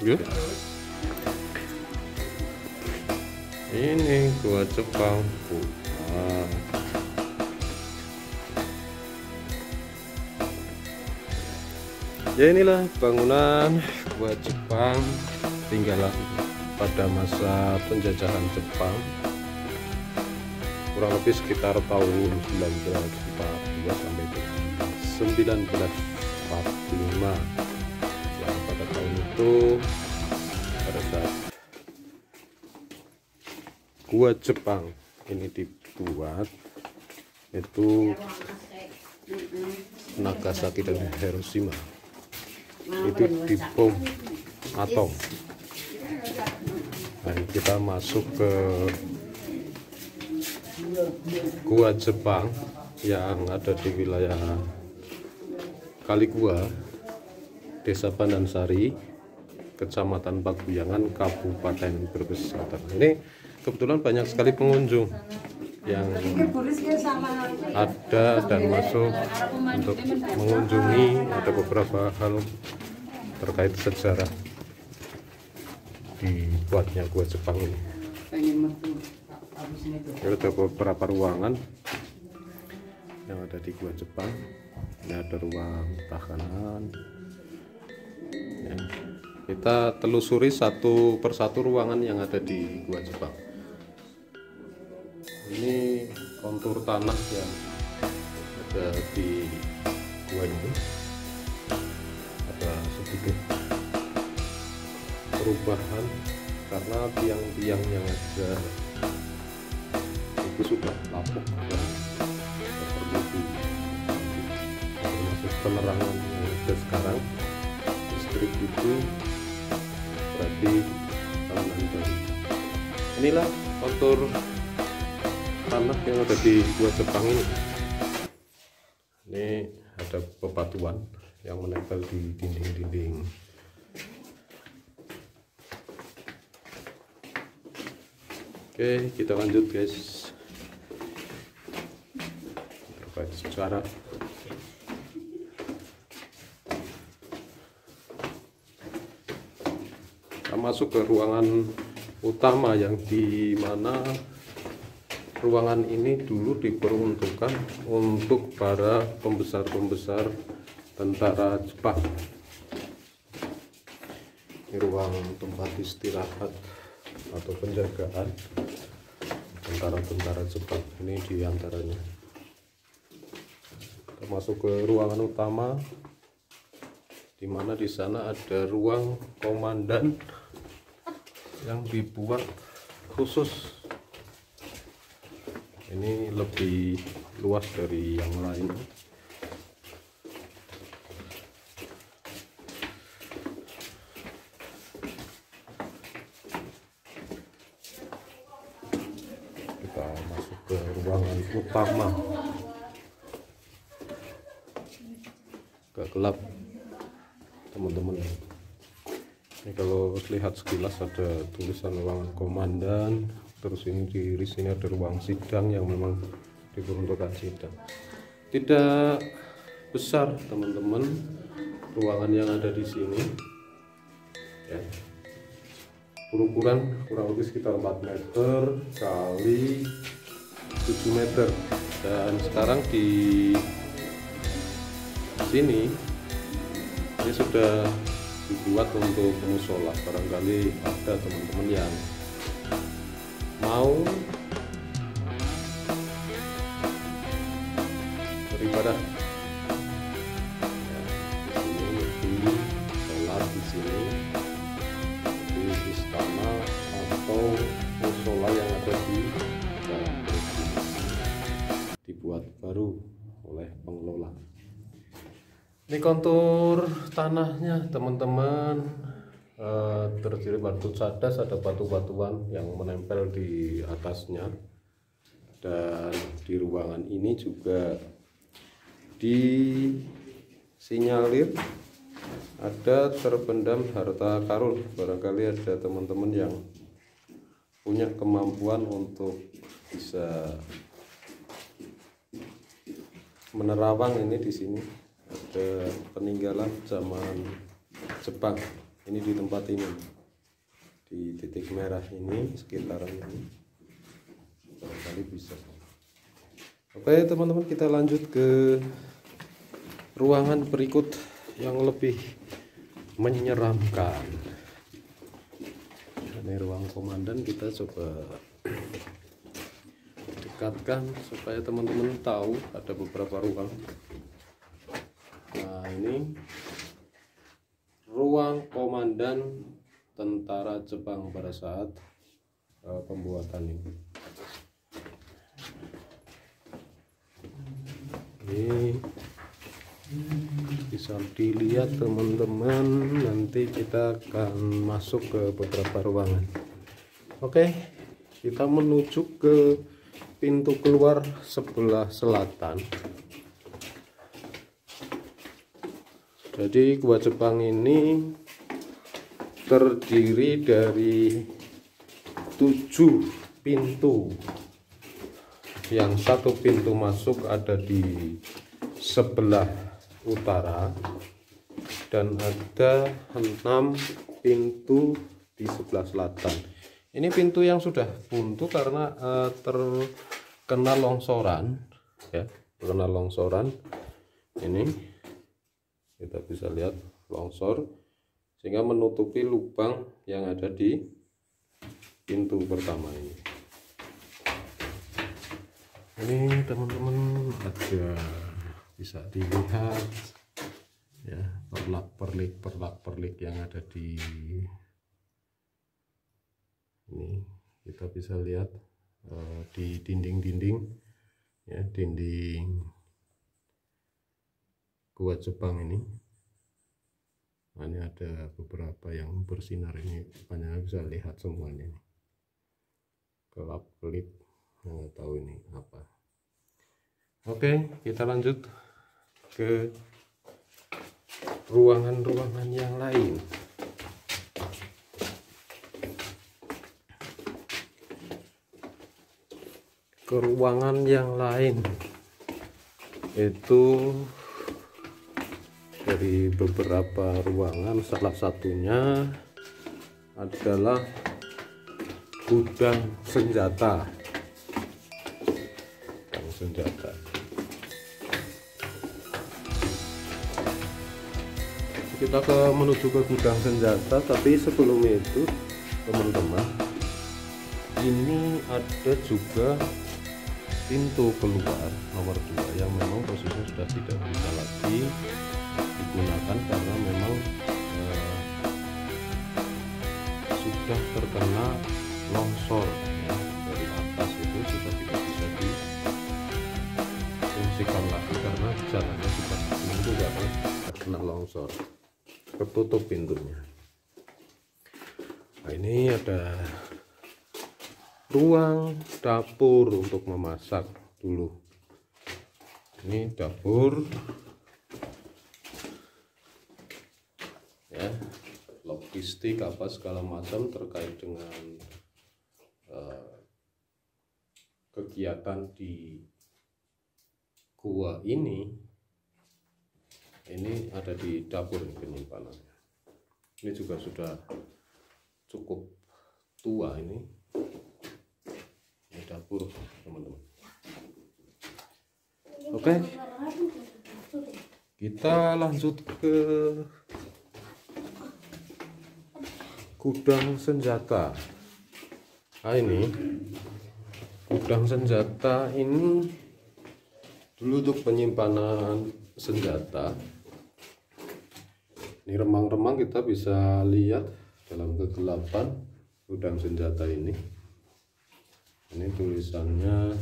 Yuk. Ini gua Jepang. Nah. Ya inilah bangunan gua Jepang tinggalan pada masa penjajahan Jepang, kurang lebih sekitar tahun 1942 sampai 1945. Yang pada tahun itu pada saat gua Jepang ini dibuat, itu Nagasaki dan Hiroshima itu dibom atom. Nah, kita masuk ke gua Jepang yang ada di wilayah Kaligua, Desa Pandansari, Kecamatan Paguyangan, Kabupaten Brebes Selatan. Ini kebetulan banyak sekali pengunjung yang ada dan masuk untuk mengunjungi. Ada beberapa hal terkait sejarah dibuatnya gua Jepang ini. Ada beberapa ruangan yang ada di gua Jepang. Ini ada ruang tahanan ya. Kita telusuri satu persatu ruangan yang ada di gua Jepang. Ini kontur tanah yang ada di gua ini, ada sedikit perubahan karena tiang-tiang yang ada itu sudah lapuk dan perlu termasuk penerangan yang ada sekarang listrik itu berarti bangunan baru. Inilah kontur tanah yang ada di gua Jepang ini. Ini ada bebatuan yang menempel di dinding-dinding. Oke, kita lanjut guys. Terkait sejarah. Kita masuk ke ruangan utama yang di mana ruangan ini dulu diperuntukkan untuk para pembesar-pembesar tentara Jepang. Ini ruang tempat istirahat atau penjagaan tentara-tentara Jepang. Ini diantaranya. Kita masuk ke ruangan utama, di mana di sana ada ruang komandan yang dibuat khusus. Ini lebih luas dari yang lain. Kita masuk ke ruangan utama. Agak gelap teman-teman. Ini kalau lihat sekilas ada tulisan ruangan komandan. Terus ini di sini ada ruang sidang yang memang diperuntukkan sidang. Tidak besar teman-teman ruangan yang ada di sini. Ya. Berukuran kurang lebih sekitar 4 meter kali 7 meter. Dan sekarang di sini ini sudah dibuat untuk musola. Barangkali ada teman-teman yang mau beribadah ya, di sini lebih sholat di sini di istana atau musola yang ada di dalam dibuat baru oleh pengelola. Ini kontur tanahnya teman-teman. Terdiri batu cadas, ada batu-batuan yang menempel di atasnya, dan di ruangan ini juga disinyalir ada terpendam harta karun. Barangkali ada teman-teman yang punya kemampuan untuk bisa menerawang. Ini di sini ada peninggalan zaman Jepang ini di tempat ini, di titik merah ini, sekitaran ini barangkali bisa. Oke teman-teman, kita lanjut ke ruangan berikut yang lebih menyeramkan. Ini ruang komandan, kita coba dekatkan supaya teman-teman tahu ada beberapa ruang. Nah, ini ruang komandan tentara Jepang pada saat pembuatan ini. Ini bisa dilihat teman-teman, nanti kita akan masuk ke beberapa ruangan. Oke, kita menuju ke pintu keluar sebelah selatan. Jadi Gua Jepang ini terdiri dari 7 pintu. Yang satu pintu masuk ada di sebelah utara dan ada 6 pintu di sebelah selatan. Ini pintu yang sudah buntu karena terkena longsoran, ya, terkena longsoran. Ini kita bisa lihat longsor sehingga menutupi lubang yang ada di pintu pertama ini. Ini teman-teman ada bisa dilihat ya perlak-perlik yang ada di ini. Kita bisa lihat di dinding-dinding ya, dinding Gua Jepang ini. Nah, ini ada beberapa yang bersinar, ini banyak bisa lihat semuanya ini. Kelap-kelip, nggak tahu ini apa. Oke, kita lanjut ke ruangan-ruangan yang lain. Ke ruangan yang lain itu dari beberapa ruangan, salah satunya adalah gudang senjata. Kita menuju ke gudang senjata, tapi sebelum itu teman-teman, ini ada juga pintu keluar nomor 2 yang memang posisinya sudah tidak bisa lagi digunakan karena memang sudah terkena longsor ya, dari atas itu sudah tidak bisa difungsikan lagi karena jalannya sudah buntu karena terkena longsor, tertutup pintunya. Nah, ini ada ruang dapur untuk memasak dulu. Ini dapur ya, logistik apa segala macam terkait dengan kegiatan di gua ini ada di dapur penyimpanannya. Ini juga sudah cukup tua ini dapur teman-teman. Oke, kita lanjut ke gudang senjata. Nah, ini gudang senjata ini dulu untuk penyimpanan senjata. Ini remang-remang kita bisa lihat dalam kegelapan gudang senjata ini. Ini tulisannya,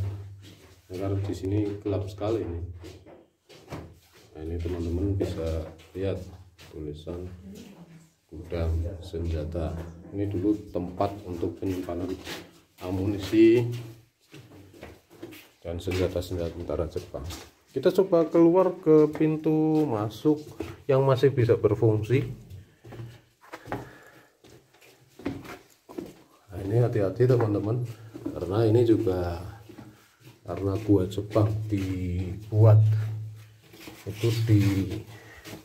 karena di sini gelap sekali ini. Nah, ini teman-teman bisa lihat tulisan gudang senjata. Ini dulu tempat untuk penyimpanan amunisi dan senjata-senjata tentara Jepang. Kita coba keluar ke pintu masuk yang masih bisa berfungsi. Nah, ini hati-hati teman-teman, karena ini juga karena Gua Jepang dibuat itu di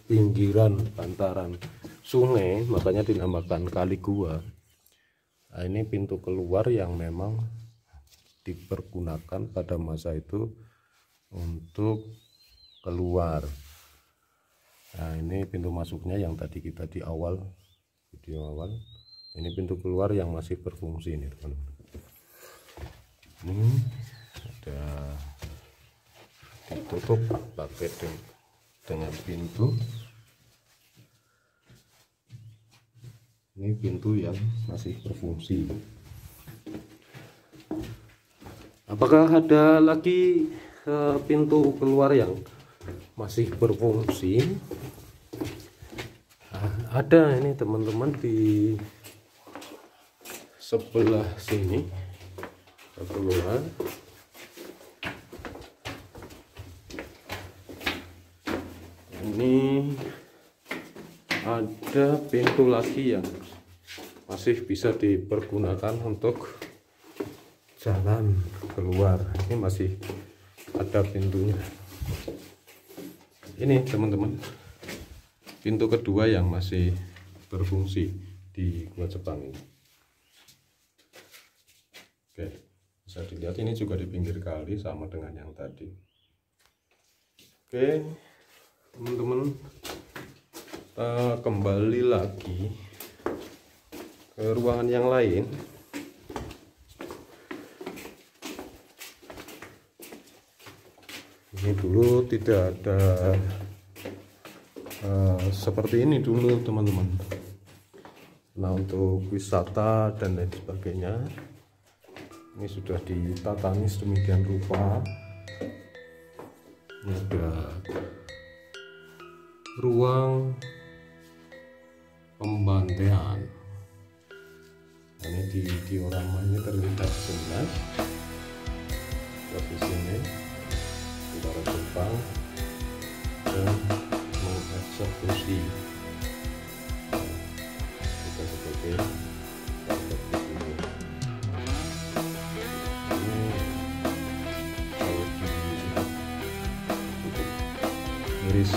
pinggiran bantaran sungai, makanya dinamakan kali gua. Nah, ini pintu keluar yang memang dipergunakan pada masa itu untuk keluar. Nah, ini pintu masuknya yang tadi kita di awal video awal. Ini pintu keluar yang masih berfungsi ini, teman-teman. Ini ada ditutup pakai dengan pintu. Ini pintu yang masih berfungsi. Apakah ada lagi pintu keluar yang masih berfungsi? Ada ini teman-teman di sebelah sini keluar. Ini ada pintu lagi yang masih bisa dipergunakan untuk jalan keluar. Ini masih ada pintunya. Ini teman-teman, pintu kedua yang masih berfungsi di Gua Jepang ini. Oke, bisa dilihat ini juga di pinggir kali sama dengan yang tadi. Oke teman-teman, kita kembali lagi ke ruangan yang lain. Ini dulu tidak ada seperti ini dulu teman-teman. Nah, untuk wisata dan lain sebagainya ini sudah ditatami sedemikian rupa. Ini ada ruang pembantaian. Ini di diorama ini terlihat jelas posisinya utara Jepang dan mengeksekusi kita sebagai ini kalau dilihat miris.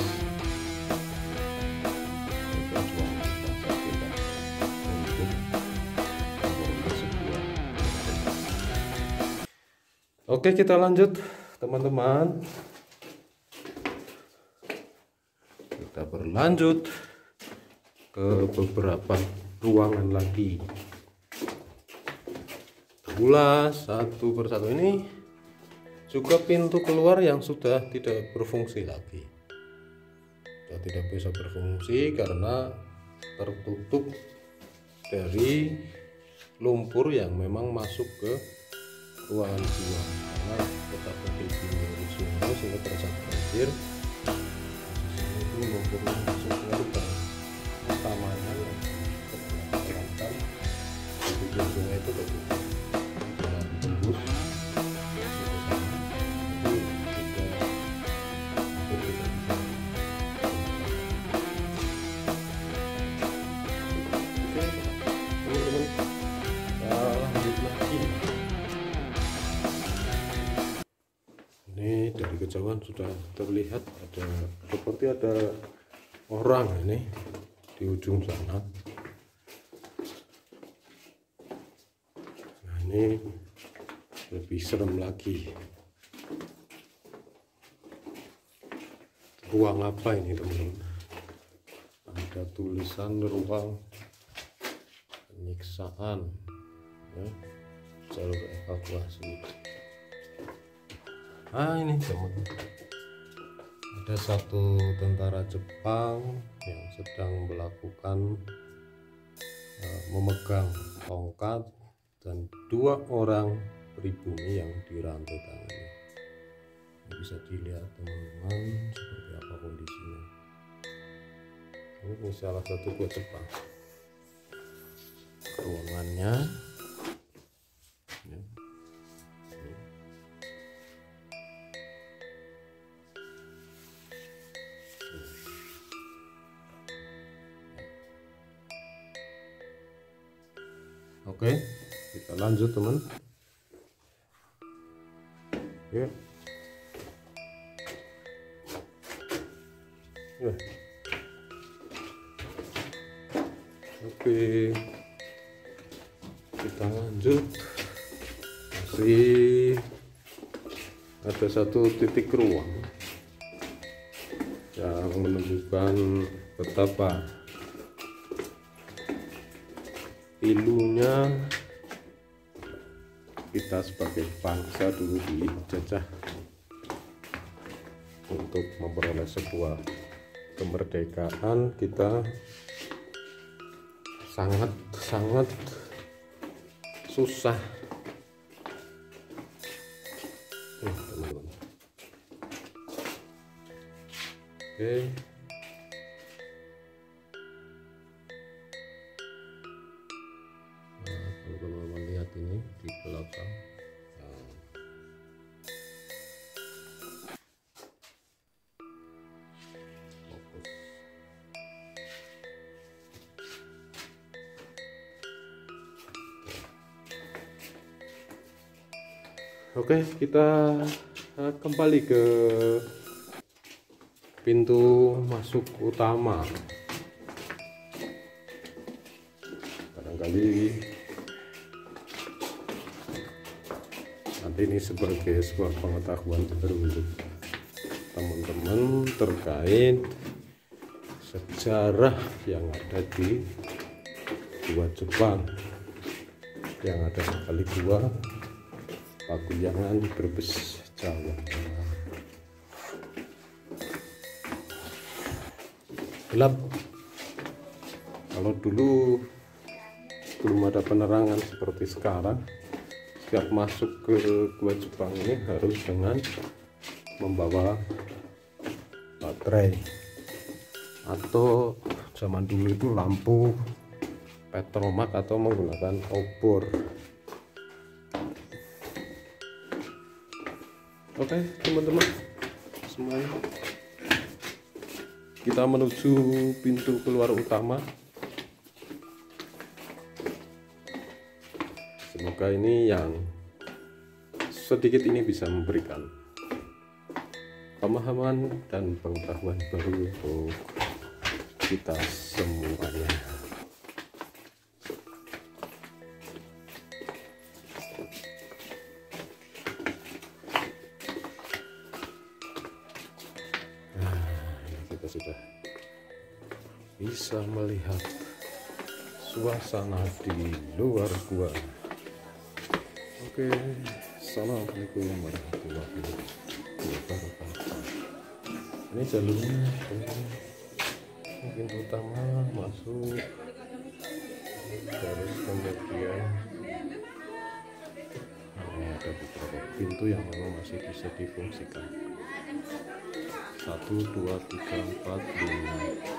Oke, kita lanjut teman-teman. Kita berlanjut ke beberapa ruangan lagi. Ulas satu persatu. Ini juga pintu keluar yang sudah tidak berfungsi lagi. Sudah tidak bisa berfungsi karena tertutup dari lumpur yang memang masuk ke ruangan gua, karena letaknya di pinggir sungai sehingga terasa banjir. Posisinya itu lumpurnya masuk ke lubang utamanya yang diperlakukan di pinggir sungai itu tertutup jalan tembus ke sana. Jadi tidak hampir tidak bisa. Oke teman-teman, kita lanjut lagi. Ini dari kejauhan sudah terlihat ada seperti ada orang ini di ujung sana. Nah, ini lebih serem lagi. Ruang apa ini teman-teman? Ada tulisan ruang penyiksaan, ya, jalur evakuasi. Ini teman-teman, ada satu tentara Jepang yang sedang melakukan memegang tongkat dan 2 orang pribumi yang dirantai tangannya. Bisa dilihat teman-teman seperti apa kondisinya. Ini salah satu Gua Jepang. Ruangannya ya. Oke, kita lanjut teman. Ya. Ya. Oke, kita lanjut. Masih ada satu titik ruang yang menunjukkan betapa ilunya kita sebagai bangsa dulu dijajah untuk memperoleh sebuah kemerdekaan. Kita sangat susah, teman-teman. Oke, nah, kalau teman-teman lihat ini di belakang, fokus. Oke, kita kembali ke pintu masuk utama. Barangkali nanti ini sebagai sebuah pengetahuan baru untuk teman-teman terkait sejarah yang ada di Gua Jepang, yang ada di Kali Gua, Pakuyangan, Brebes, Jawa Tengah. Gelap. Kalau dulu belum ada penerangan seperti sekarang, setiap masuk ke Gua Jepang ini harus dengan membawa baterai, atau zaman dulu itu lampu petromak atau menggunakan obor. Oke, teman-teman semuanya, kita menuju pintu keluar utama. Semoga ini yang sedikit ini bisa memberikan pemahaman dan pengetahuan baru untuk kita semuanya. Sudah bisa melihat suasana di luar gua. Oke, assalamualaikum warahmatullahi wabarakatuh. Ini jalurnya, pintu utama masuk, terus kemudian ini ada beberapa pintu yang memang masih bisa difungsikan. 1, 2, 3, 4, 5.